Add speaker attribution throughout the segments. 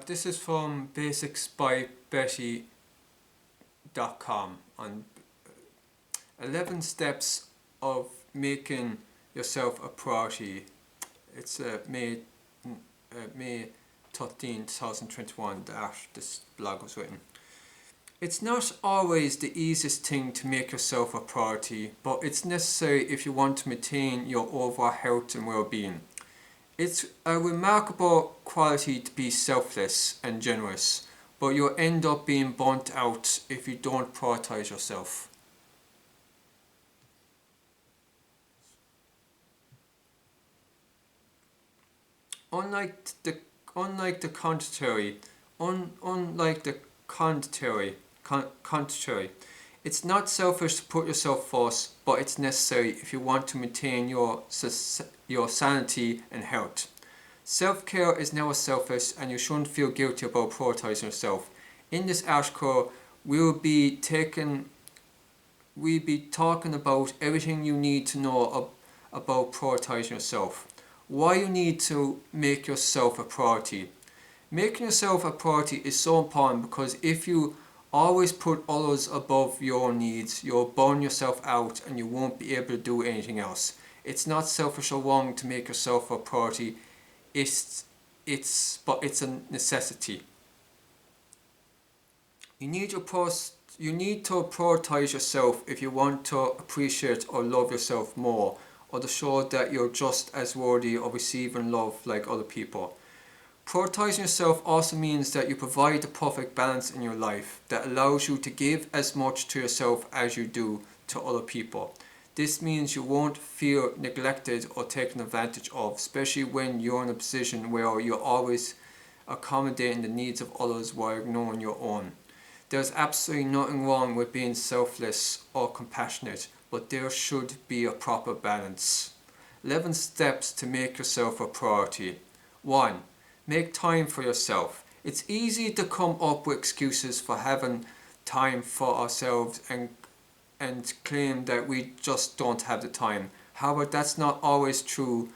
Speaker 1: This is from basicsbybetty.com on 11 steps of making yourself a priority. It's May 13, 2021 that this blog was written. It's not always the easiest thing to make yourself a priority, but it's necessary if you want to maintain your overall health and well-being. It's a remarkable quality to be selfless and generous, but you'll end up being burnt out if you don't prioritize yourself. Unlike the contrary, it's not selfish to put yourself first, but it's necessary if you want to maintain your sanity and health. Self-care is never selfish, and you shouldn't feel guilty about prioritizing yourself. In this article, we'll be talking about everything you need to know about prioritizing yourself. Why you need to make yourself a priority. Making yourself a priority is so important because if you always put others above your needs, you'll burn yourself out and you won't be able to do anything else. It's not selfish or wrong to make yourself a priority, but it's a necessity. You need to prioritize yourself if you want to appreciate or love yourself more, or to show that you're just as worthy of receiving love like other people. Prioritizing yourself also means that you provide the perfect balance in your life that allows you to give as much to yourself as you do to other people. This means you won't feel neglected or taken advantage of, especially when you're in a position where you're always accommodating the needs of others while ignoring your own. There's absolutely nothing wrong with being selfless or compassionate, but there should be a proper balance. 11 steps to make yourself a priority. 1. Make time for yourself. It's easy to come up with excuses for having time for ourselves and claim that we just don't have the time. However, that's not always true,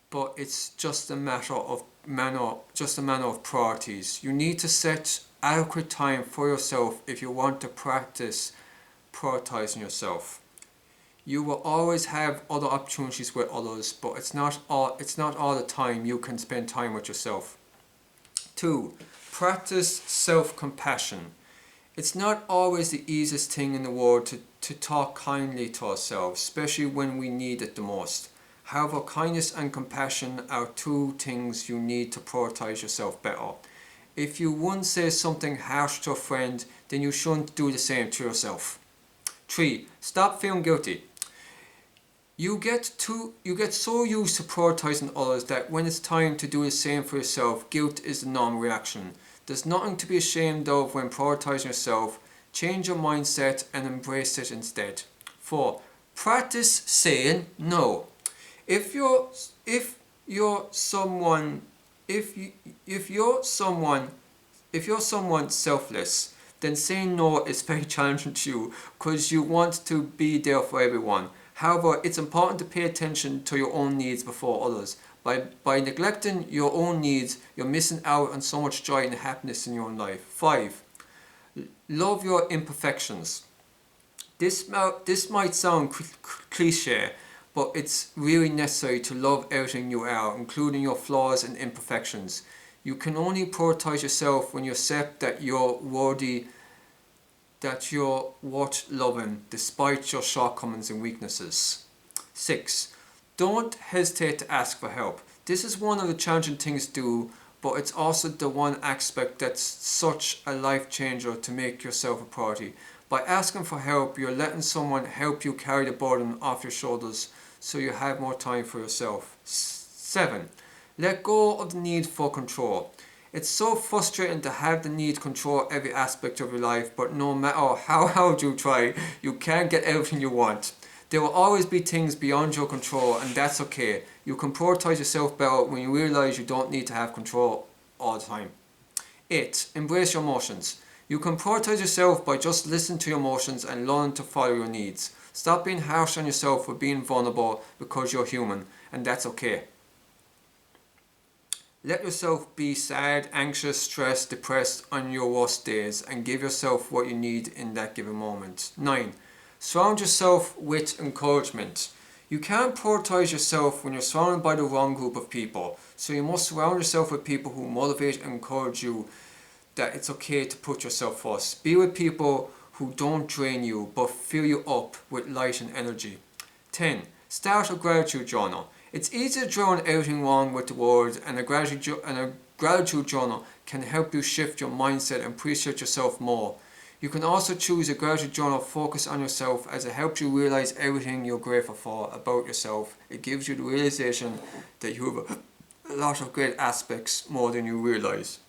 Speaker 1: but it's just a matter of priorities. You need to set adequate time for yourself if you want to practice prioritizing yourself. You will always have other opportunities with others, but it's not all the time you can spend time with yourself. 2. Practice self-compassion. It's not always the easiest thing in the world to talk kindly to ourselves, especially when we need it the most. However, kindness and compassion are two things you need to prioritize yourself better. If you wouldn't say something harsh to a friend, then you shouldn't do the same to yourself. 3. Stop feeling guilty. You get so used to prioritizing others that when it's time to do the same for yourself, guilt is the normal reaction. There's nothing to be ashamed of when prioritizing yourself. Change your mindset and embrace it instead. 4. Practice saying no. If you're someone selfless, then saying no is very challenging to you because you want to be there for everyone. However, it's important to pay attention to your own needs before others. By neglecting your own needs, you're missing out on so much joy and happiness in your own life. 5. Love your imperfections. This might sound cliche, but it's really necessary to love everything you are, including your flaws and imperfections. You can only prioritize yourself when you accept that you're worth loving despite your shortcomings and weaknesses. 6. Don't hesitate to ask for help. This is one of the challenging things to do, but it's also the one aspect that's such a life changer to make yourself a priority. By asking for help, you're letting someone help you carry the burden off your shoulders so you have more time for yourself. 7. Let go of the need for control. It's so frustrating to have the need to control every aspect of your life, but no matter how hard you try, you can't get everything you want. There will always be things beyond your control, and that's okay. You can prioritize yourself better when you realize you don't need to have control all the time. 8. Embrace your emotions. You can prioritize yourself by just listening to your emotions and learn to follow your needs. Stop being harsh on yourself for being vulnerable because you're human, and that's okay. Let yourself be sad, anxious, stressed, depressed on your worst days and give yourself what you need in that given moment. 9. Surround yourself with encouragement. You can't prioritize yourself when you're surrounded by the wrong group of people. So you must surround yourself with people who motivate and encourage you that it's okay to put yourself first. Be with people who don't drain you but fill you up with light and energy. 10. Start a gratitude journal. It's easy to drown everything wrong with the world, and a gratitude journal can help you shift your mindset and appreciate yourself more. You can also choose a gratitude journal focused on yourself, as it helps you realize everything you're grateful for about yourself. It gives you the realization that you have a lot of great aspects more than you realize.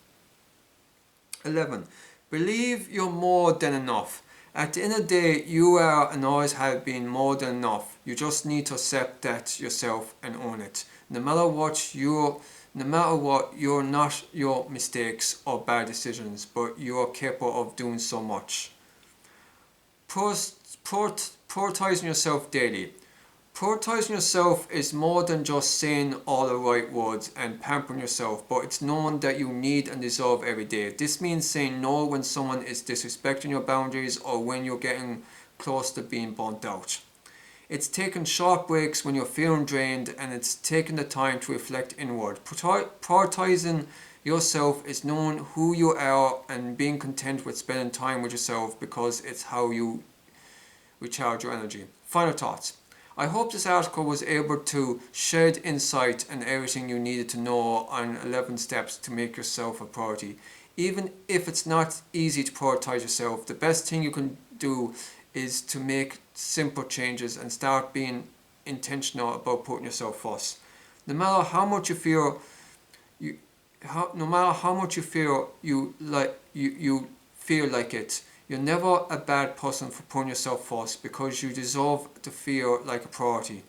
Speaker 1: 11. Believe you're more than enough. At the end of the day, you are and always have been more than enough. You just need to accept that yourself and own it. No matter what, you're not your mistakes or bad decisions, but you are capable of doing so much. Prioritizing yourself daily. Prioritizing yourself is more than just saying all the right words and pampering yourself, but it's knowing that you need and deserve every day. This means saying no when someone is disrespecting your boundaries or when you're getting close to being burnt out. It's taking short breaks when you're feeling drained, and it's taking the time to reflect inward. Prioritizing yourself is knowing who you are and being content with spending time with yourself, because it's how you recharge your energy. Final thoughts. I hope this article was able to shed insight and everything you needed to know on 11 steps to make yourself a priority. Even if it's not easy to prioritize yourself, the best thing you can do is to make simple changes and start being intentional about putting yourself first. No matter how much you feel you feel like it, you're never a bad person for putting yourself first, because you deserve to feel like a priority.